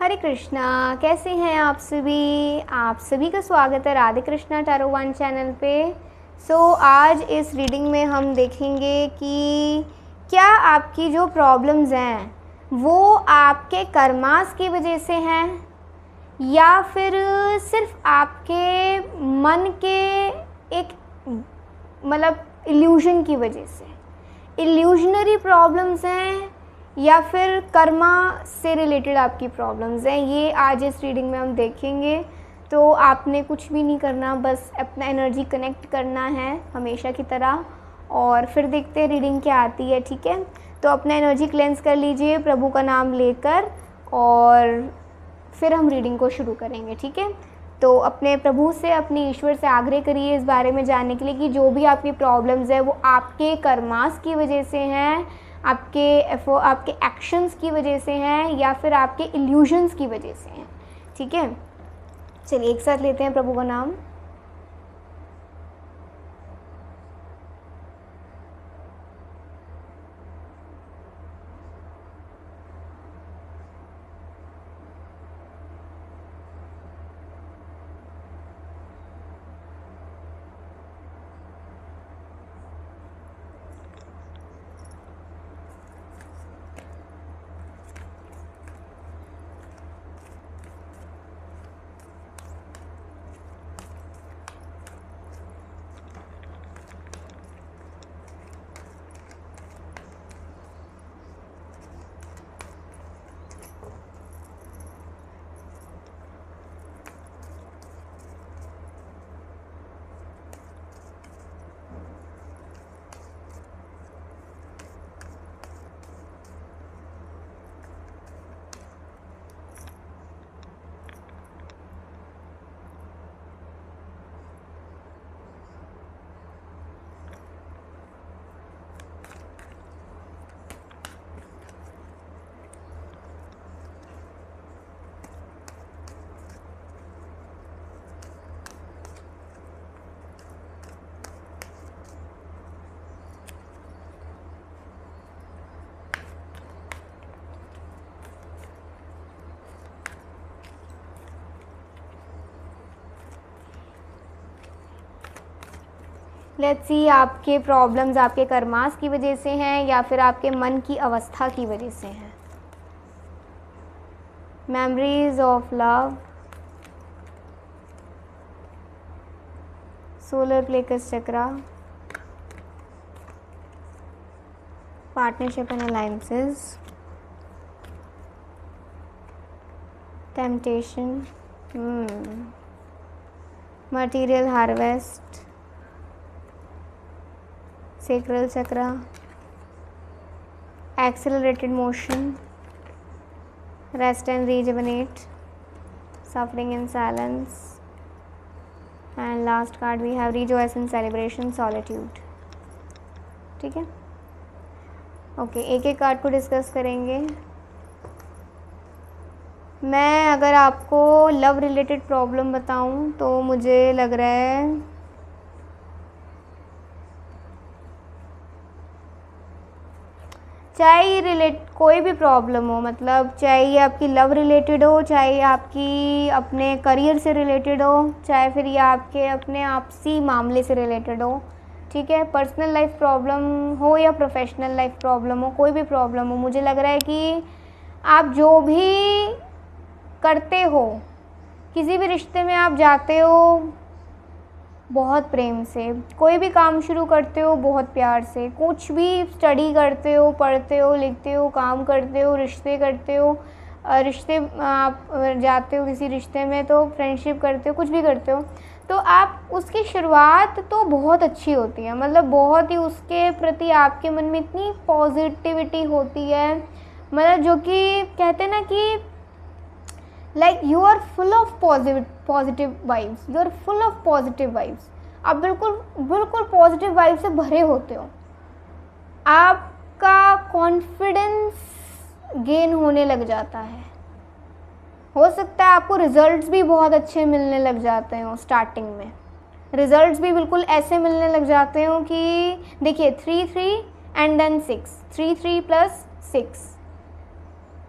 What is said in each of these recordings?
हरे कृष्णा, कैसे हैं आप सभी का स्वागत है Radhe Krishna tarot one channel पे। आज इस रीडिंग में हम देखेंगे कि क्या आपकी जो प्रॉब्लम्स हैं वो आपके कर्मास की वजह से हैं या फिर सिर्फ आपके मन के एक इल्यूजन की वजह से इल्यूजनरी प्रॉब्लम्स हैं या फिर कर्मा से रिलेटेड आपकी प्रॉब्लम्स हैं। ये आज इस रीडिंग में हम देखेंगे। तो आपने कुछ भी नहीं करना, बस अपना एनर्जी कनेक्ट करना है हमेशा की तरह, और फिर देखते हैं रीडिंग क्या आती है। ठीक है, तो अपना एनर्जी क्लेंस कर लीजिए प्रभु का नाम लेकर और फिर हम रीडिंग को शुरू करेंगे। ठीक है, तो अपने प्रभु से, अपने ईश्वर से आग्रह करिए इस बारे में जानने के लिए कि जो भी आपकी प्रॉब्लम्स है वो आपके कर्मास की वजह से हैं, आपके एक्शंस की वजह से हैं या फिर आपके इल्यूजन्स की वजह से हैं। ठीक है, चलिए एक साथ लेते हैं प्रभु का नाम। लेट्स सी आपके प्रॉब्लम्स आपके कर्मास की वजह से हैं या फिर आपके मन की अवस्था की वजह से हैं। Memories of love, solar plexus chakra, partnership and alliances, temptation, material harvest, sacral chakra, accelerated motion, rest and rejuvenate, suffering in silence, and last card we have rejoice in celebration, solitude. ठीक है, ओके, एक एक card को discuss करेंगे। मैं अगर आपको love related problem बताऊं तो मुझे लग रहा है चाहे ये कोई भी प्रॉब्लम हो, मतलब चाहे ये आपकी लव रिलेटेड हो, चाहे आपकी अपने करियर से रिलेटेड हो, चाहे फिर ये आपके अपने आपसी मामले से रिलेटेड हो। ठीक है, पर्सनल लाइफ प्रॉब्लम हो या प्रोफेशनल लाइफ प्रॉब्लम हो, कोई भी प्रॉब्लम हो, मुझे लग रहा है कि आप जो भी करते हो, किसी भी रिश्ते में आप जाते हो बहुत प्रेम से, कोई भी काम शुरू करते हो बहुत प्यार से, कुछ भी स्टडी करते हो, पढ़ते हो, लिखते हो, काम करते हो, रिश्ते करते हो, आप जाते हो किसी रिश्ते में तो फ्रेंडशिप करते हो, कुछ भी करते हो तो आप उसकी शुरुआत तो बहुत अच्छी होती है, मतलब बहुत ही उसके प्रति आपके मन में इतनी पॉजिटिविटी होती है, मतलब जो कि कहते हैं ना कि like you are full of positive vibes, you are full of positive vibes, आप बिल्कुल पॉजिटिव वाइब्स से भरे होते हो, आपका कॉन्फिडेंस गेन होने लग जाता है, हो सकता है आपको रिजल्ट्स भी बहुत अच्छे मिलने लग जाते हो, स्टार्टिंग में रिजल्ट्स भी बिल्कुल ऐसे मिलने लग जाते हो कि देखिए 3 एंड देन 6, 3 3 + 6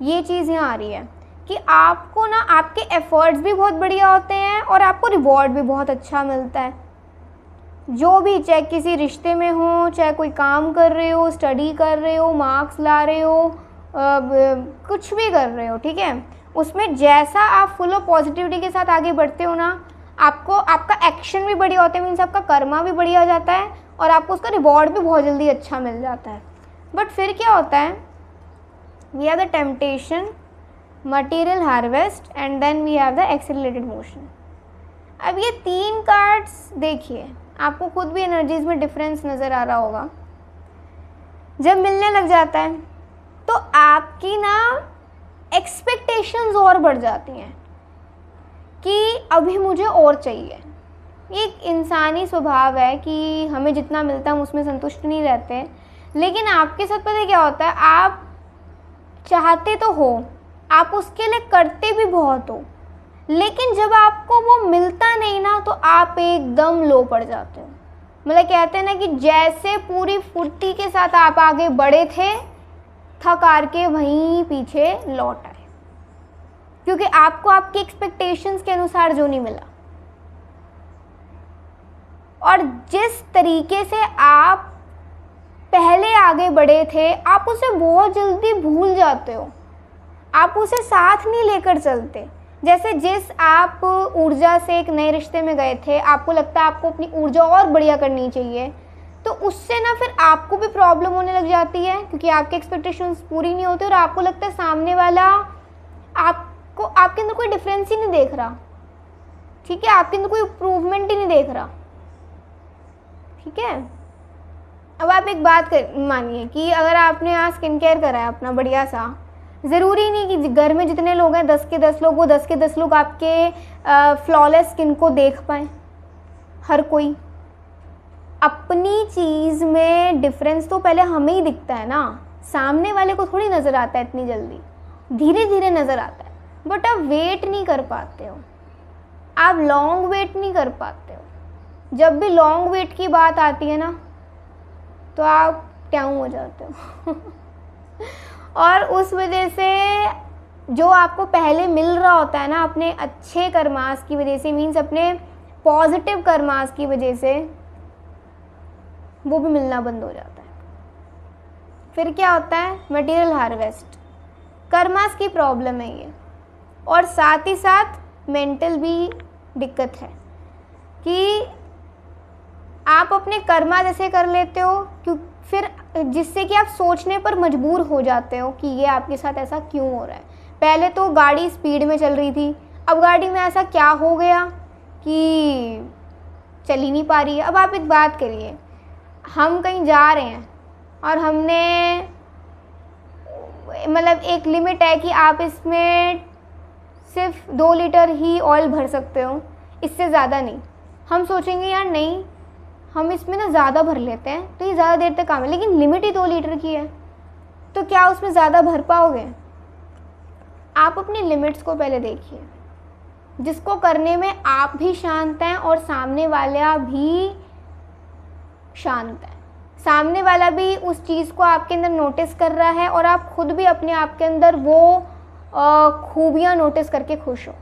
ये चीज़ यहाँ आ रही है कि आपको ना आपके एफ़र्ट्स भी बहुत बढ़िया होते हैं और आपको रिवॉर्ड भी बहुत अच्छा मिलता है। जो भी, चाहे किसी रिश्ते में हो, चाहे कोई काम कर रहे हो, स्टडी कर रहे हो, मार्क्स ला रहे हो, कुछ भी कर रहे हो, ठीक है, उसमें जैसा आप फुल ऑफ पॉजिटिविटी के साथ आगे बढ़ते हो ना, आपको आपका एक्शन भी बढ़िया होता है, मीन्स आपका कर्मा भी बढ़िया हो जाता है और आपको उसका रिवॉर्ड भी बहुत जल्दी अच्छा मिल जाता है। बट फिर क्या होता है, we have the temptation, material harvest and then we have the accelerated motion. अब ये 3 कार्ड्स देखिए, आपको खुद भी एनर्जीज में डिफरेंस नज़र आ रहा होगा। जब मिलने लग जाता है तो आपकी ना एक्सपेक्टेशंस और बढ़ जाती हैं कि अभी मुझे और चाहिए। ये एक इंसानी स्वभाव है कि हमें जितना मिलता है हम उसमें संतुष्ट नहीं रहते, लेकिन आपके साथ पता है क्या होता है, आप चाहते तो हो, आप उसके लिए करते भी बहुत हो, लेकिन जब आपको वो मिलता नहीं ना तो आप एकदम लो पड़ जाते हो। मतलब कहते हैं ना कि जैसे पूरी फुर्ती के साथ आप आगे बढ़े थे, थक हार के वहीं पीछे लौट आए, क्योंकि आपको आपकी एक्सपेक्टेशंस के अनुसार जो नहीं मिला। और जिस तरीके से आप पहले आगे बढ़े थे, आप उसे बहुत जल्दी भूल जाते हो, आप उसे साथ नहीं लेकर चलते। जैसे जिस आप ऊर्जा से एक नए रिश्ते में गए थे, आपको लगता है आपको अपनी ऊर्जा और बढ़िया करनी चाहिए, तो उससे ना फिर आपको भी प्रॉब्लम होने लग जाती है, क्योंकि आपके एक्सपेक्टेशंस पूरी नहीं होती और आपको लगता है सामने वाला आपको, आपके अंदर कोई डिफरेंस ही नहीं देख रहा, ठीक है, आपके अंदर कोई इम्प्रूवमेंट ही नहीं देख रहा, ठीक है। अब आप एक बात मानिए कि अगर आपने आज स्किन केयर करा है अपना बढ़िया सा, ज़रूरी नहीं कि घर में जितने लोग हैं 10 के 10 लोग, वो 10 के 10 लोग आपके फ्लॉलेस स्किन को देख पाएँ। हर कोई अपनी चीज़ में डिफरेंस तो पहले हमें ही दिखता है ना, सामने वाले को थोड़ी नज़र आता है इतनी जल्दी, धीरे धीरे नज़र आता है। बट आप वेट नहीं कर पाते हो, आप लॉन्ग वेट नहीं कर पाते हो। जब भी लॉन्ग वेट की बात आती है ना तो आप ट्याऊं हो जाते हो और उस वजह से जो आपको पहले मिल रहा होता है ना अपने अच्छे कर्मास की वजह से, मीन्स अपने पॉजिटिव कर्मास की वजह से, वो भी मिलना बंद हो जाता है। फिर क्या होता है, मटेरियल हार्वेस्ट, कर्मास की प्रॉब्लम है ये। और साथ ही साथ मेंटल भी दिक्कत है कि आप अपने कर्मा जैसे कर लेते हो, क्यों फिर जिससे कि आप सोचने पर मजबूर हो जाते हो कि ये आपके साथ ऐसा क्यों हो रहा है। पहले तो गाड़ी स्पीड में चल रही थी, अब गाड़ी में ऐसा क्या हो गया कि चल ही नहीं पा रही है। अब आप एक बात करिए, हम कहीं जा रहे हैं और हमने, मतलब एक लिमिट है कि आप इसमें सिर्फ 2 लीटर ही ऑयल भर सकते हो, इससे ज़्यादा नहीं। हम सोचेंगे यार नहीं, हम इसमें ना ज़्यादा भर लेते हैं तो ये ज़्यादा देर तक काम है, लेकिन लिमिट ही 2 लीटर की है, तो क्या उसमें ज़्यादा भर पाओगे? आप अपनी लिमिट्स को पहले देखिए, जिसको करने में आप भी शांत हैं और सामने वाला भी शांत है, सामने वाला भी उस चीज़ को आपके अंदर नोटिस कर रहा है और आप खुद भी अपने आप के अंदर वो खूबियाँ नोटिस करके खुश हो।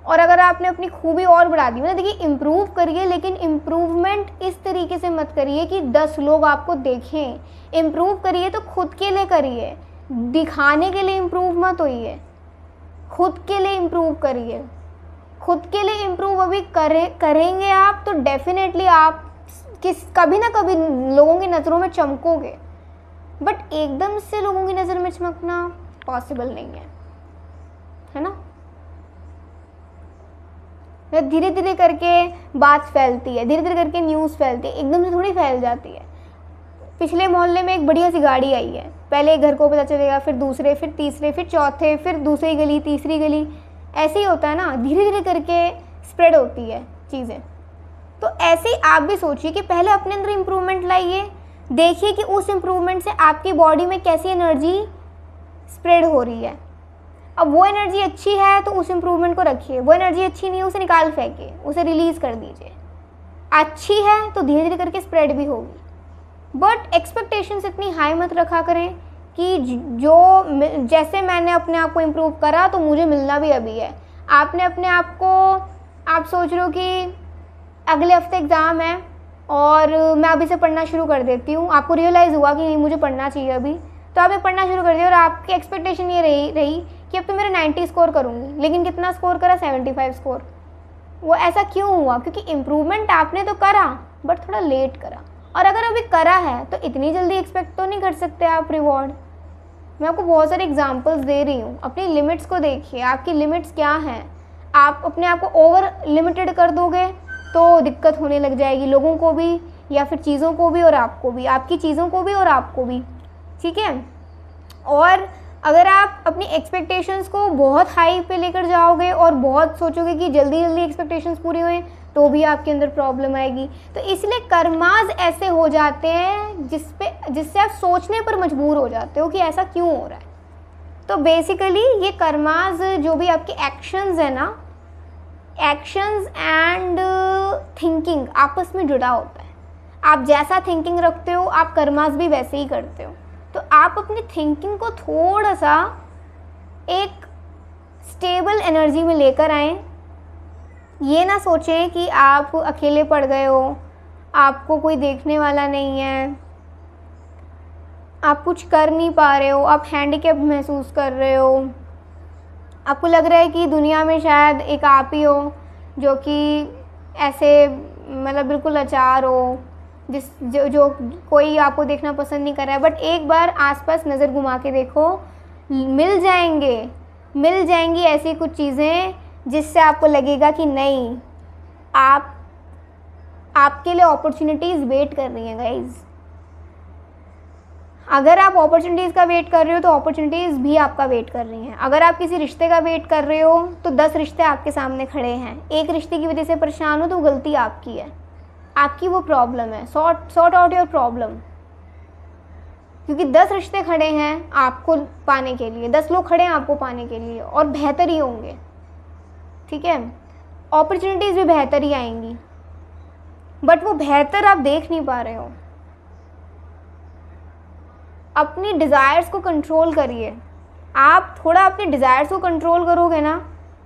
और अगर आपने अपनी खूबी और बढ़ा दी, मतलब देखिए इम्प्रूव करिए, लेकिन इम्प्रूवमेंट इस तरीके से मत करिए कि 10 लोग आपको देखें। इम्प्रूव करिए तो खुद के लिए करिए, दिखाने के लिए इम्प्रूव मत होइए, खुद के लिए इम्प्रूव करिए। खुद के लिए इम्प्रूव अभी करेंगे आप तो डेफिनेटली आप कभी ना कभी लोगों की नज़रों में चमकोगे, बट एकदम से लोगों की नज़र में चमकना पॉसिबल नहीं है ना। धीरे धीरे करके बात फैलती है, धीरे धीरे करके न्यूज़ फैलती है, एकदम से थोड़ी फैल जाती है। पिछले मोहल्ले में एक बढ़िया सी गाड़ी आई है, पहले एक घर को पता चलेगा, फिर दूसरे, फिर तीसरे, फिर चौथे, फिर दूसरी गली, तीसरी गली, ऐसे ही होता है ना, धीरे धीरे करके स्प्रेड होती है चीज़ें। तो ऐसे ही आप भी सोचिए कि पहले अपने अंदर इम्प्रूवमेंट लाइए, देखिए कि उस इम्प्रूवमेंट से आपकी बॉडी में कैसी एनर्जी स्प्रेड हो रही है। अब वो एनर्जी अच्छी है तो उस इम्प्रूवमेंट को रखिए, वो एनर्जी अच्छी नहीं है उसे निकाल फेंकिए, उसे रिलीज़ कर दीजिए। अच्छी है तो धीरे धीरे करके स्प्रेड भी होगी, बट एक्सपेक्टेशंस इतनी हाई मत रखा करें कि जैसे मैंने अपने आप को इम्प्रूव करा तो मुझे मिलना भी अभी है। आपने अपने आप को, आप सोच रहे हो कि अगले हफ्ते एग्ज़ाम है और मैं अभी से पढ़ना शुरू कर देती हूँ, आपको रियलाइज़ हुआ कि नहीं मुझे पढ़ना चाहिए अभी, तो आपने पढ़ना शुरू कर दिया और आपकी एक्सपेक्टेशन ये रही कि अब तो मेरे 90 स्कोर करूँगी, लेकिन कितना स्कोर करा? 75 स्कोर। वो ऐसा क्यों हुआ? क्योंकि इम्प्रूवमेंट आपने तो करा बट थोड़ा लेट करा, और अगर अभी करा है तो इतनी जल्दी एक्सपेक्ट तो नहीं कर सकते आप रिवॉर्ड। मैं आपको बहुत सारे एग्जांपल्स दे रही हूँ, अपनी लिमिट्स को देखिए, आपकी लिमिट्स क्या हैं। आप अपने आप को ओवर लिमिटेड कर दोगे तो दिक्कत होने लग जाएगी, लोगों को भी या फिर चीज़ों को भी और आपको भी, आपकी चीज़ों को भी और आपको भी, ठीक है। और अगर आप अपनी एक्सपेक्टेशंस को बहुत हाई पे लेकर जाओगे और बहुत सोचोगे कि जल्दी जल्दी एक्सपेक्टेशंस पूरी हुए, तो भी आपके अंदर प्रॉब्लम आएगी। तो इसलिए कर्मास ऐसे हो जाते हैं जिससे आप सोचने पर मजबूर हो जाते हो कि ऐसा क्यों हो रहा है। तो बेसिकली ये कर्मास जो भी आपके एक्शंस है ना, एक्शंस एंड थिंकिंग आपस में जुड़ा होता है। आप जैसा थिंकिंग रखते हो आप कर्मास भी वैसे ही करते हो। तो आप अपनी थिंकिंग को थोड़ा सा एक स्टेबल एनर्जी में लेकर आएँ। ये ना सोचें कि आप अकेले पड़ गए हो, आपको कोई देखने वाला नहीं है, आप कुछ कर नहीं पा रहे हो, आप हैंडीकैप महसूस कर रहे हो, आपको लग रहा है कि दुनिया में शायद एक आप ही हो जो कि ऐसे मतलब बिल्कुल लाचार हो, जो कोई आपको देखना पसंद नहीं कर रहा है। बट एक बार आसपास नज़र घुमा के देखो, मिल जाएंगी ऐसी कुछ चीज़ें जिससे आपको लगेगा कि नहीं, आपके लिए अपॉर्चुनिटीज़ वेट कर रही हैं गाइज़। अगर आप अपॉर्चुनिटीज़ का वेट कर रहे हो तो अपॉर्चुनिटीज़ भी आपका वेट कर रही हैं। अगर आप किसी रिश्ते का वेट कर रहे हो तो 10 रिश्ते आपके सामने खड़े हैं। एक रिश्ते की वजह से परेशान हो तो गलती आपकी है, आपकी वो प्रॉब्लम है। सॉर्ट आउट योर प्रॉब्लम, क्योंकि 10 रिश्ते खड़े हैं आपको पाने के लिए, 10 लोग खड़े हैं आपको पाने के लिए, और बेहतर ही होंगे, ठीक है। अपॉर्चुनिटीज़ भी बेहतर ही आएंगी, बट वो बेहतर आप देख नहीं पा रहे हो। अपनी डिज़ायर्स को कंट्रोल करिए। आप थोड़ा अपने डिज़ायर्स को कंट्रोल करोगे ना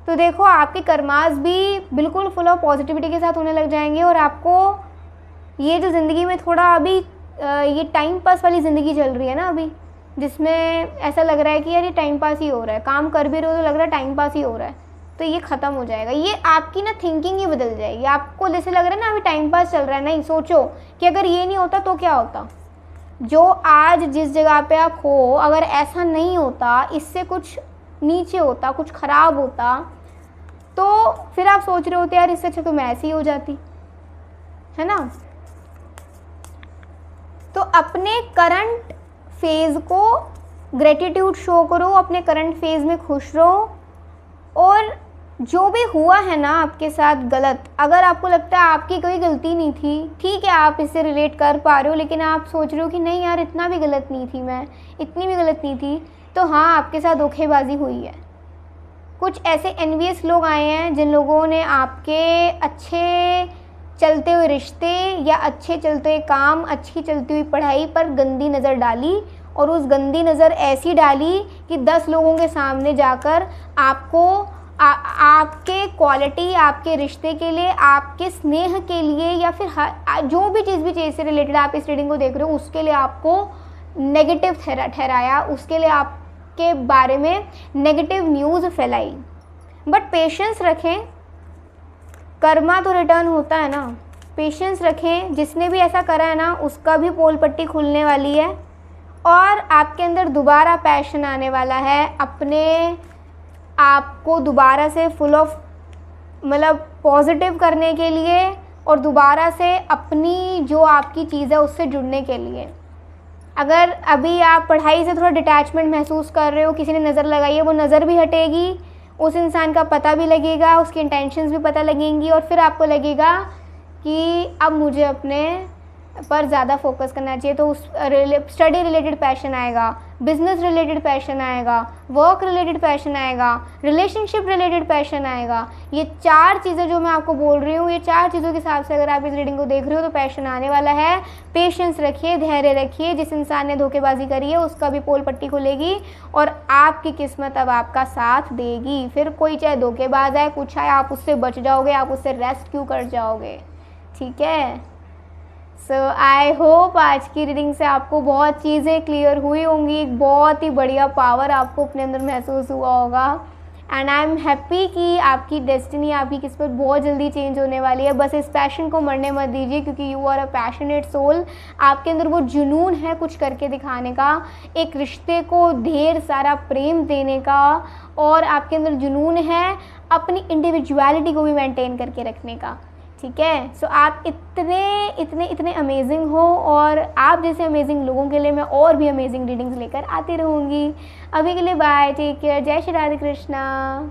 तो देखो आपके कर्मास भी बिल्कुल फुल ऑफ पॉजिटिविटी के साथ होने लग जाएंगे, और आपको ये जो ज़िंदगी में थोड़ा अभी ये टाइम पास वाली ज़िंदगी चल रही है ना अभी, जिसमें ऐसा लग रहा है कि यार ये टाइम पास ही हो रहा है, काम कर भी रहे हो तो लग रहा है टाइम पास ही हो रहा है, तो ये ख़त्म हो जाएगा। ये आपकी ना थिंकिंग ही बदल जाएगी। आपको जैसे लग रहा है ना अभी टाइम पास चल रहा है, नहीं, सोचो कि अगर ये नहीं होता तो क्या होता। जो आज जिस जगह पे आप हो, अगर ऐसा नहीं होता, इससे कुछ नीचे होता, कुछ ख़राब होता, तो फिर आप सोच रहे होते यार इससे अच्छा तो मैं ऐसी हो जाती, है ना। तो अपने करंट फेज़ को ग्रेटिट्यूड शो करो, अपने करंट फेज़ में खुश रहो, और जो भी हुआ है ना आपके साथ गलत, अगर आपको लगता है आपकी कोई गलती नहीं थी, ठीक है, आप इससे रिलेट कर पा रहे हो, लेकिन आप सोच रहे हो कि नहीं यार इतना भी गलत नहीं थी मैं, इतनी भी गलत नहीं थी, तो हाँ आपके साथ धोखेबाजी हुई है। कुछ ऐसे एनवियस लोग आए हैं जिन लोगों ने आपके अच्छे चलते हुए रिश्ते या अच्छे चलते हुए काम, अच्छी चलती हुई पढ़ाई पर गंदी नज़र डाली, और उस गंदी नज़र ऐसी डाली कि 10 लोगों के सामने जाकर आपको आपके क्वालिटी, आपके रिश्ते के लिए, आपके स्नेह के लिए, या फिर जो भी चीज़ से रिलेटेड आप इस रीडिंग को देख रहे हो उसके लिए आपको नेगेटिव ठहराया, उसके लिए आपके बारे में नेगेटिव न्यूज़ फैलाई। बट पेशेंस रखें, कर्मा तो रिटर्न होता है ना, पेशेंस रखें। जिसने भी ऐसा करा है ना उसका भी पोल पट्टी खुलने वाली है, और आपके अंदर दोबारा पैशन आने वाला है अपने आपको दोबारा से फुल ऑफ मतलब पॉजिटिव करने के लिए, और दोबारा से अपनी जो आपकी चीज़ है उससे जुड़ने के लिए। अगर अभी आप पढ़ाई से थोड़ा डिटैचमेंट महसूस कर रहे हो, किसी ने नज़र लगाई है, वो नज़र भी हटेगी, उस इंसान का पता भी लगेगा, उसकी इंटेंशंस भी पता लगेंगी, और फिर आपको लगेगा कि अब मुझे अपने पर ज़्यादा फोकस करना चाहिए। तो उस स्टडी रिलेटेड पैशन आएगा, बिजनेस रिलेटेड पैशन आएगा, वर्क रिलेटेड पैशन आएगा, रिलेशनशिप रिलेटेड पैशन आएगा। ये 4 चीज़ें जो मैं आपको बोल रही हूँ, ये 4 चीज़ों के हिसाब से अगर आप इस रीडिंग को देख रहे हो तो पैशन आने वाला है। पेशेंस रखिए, धैर्य रखिए। जिस इंसान ने धोखेबाजी करी है उसका भी पोल पट्टी खुलेगी और आपकी किस्मत अब आपका साथ देगी। फिर कोई चाहे धोखेबाज आए, कुछ आए, आप उससे बच जाओगे, आप उससे रेस्क्यू कर जाओगे। ठीक है। सो आई होप आज की रीडिंग से आपको बहुत चीज़ें क्लियर हुई होंगी, एक बहुत ही बढ़िया पावर आपको अपने अंदर महसूस हुआ होगा। एंड आई एम हैप्पी कि आपकी डेस्टिनी, आपकी किस्मत बहुत जल्दी चेंज होने वाली है। बस इस पैशन को मरने मत दीजिए, क्योंकि you are a passionate soul. आपके अंदर वो जुनून है कुछ करके दिखाने का, एक रिश्ते को ढेर सारा प्रेम देने का, और आपके अंदर जुनून है अपनी इंडिविजुअलिटी को भी मेंटेन करके रखने का। ठीक है। सो आप इतने अमेजिंग हो, और आप जैसे अमेजिंग लोगों के लिए मैं और भी अमेजिंग रीडिंग्स लेकर आती रहूँगी। अभी के लिए बाय, टेक केयर, जय श्री राधे कृष्णा।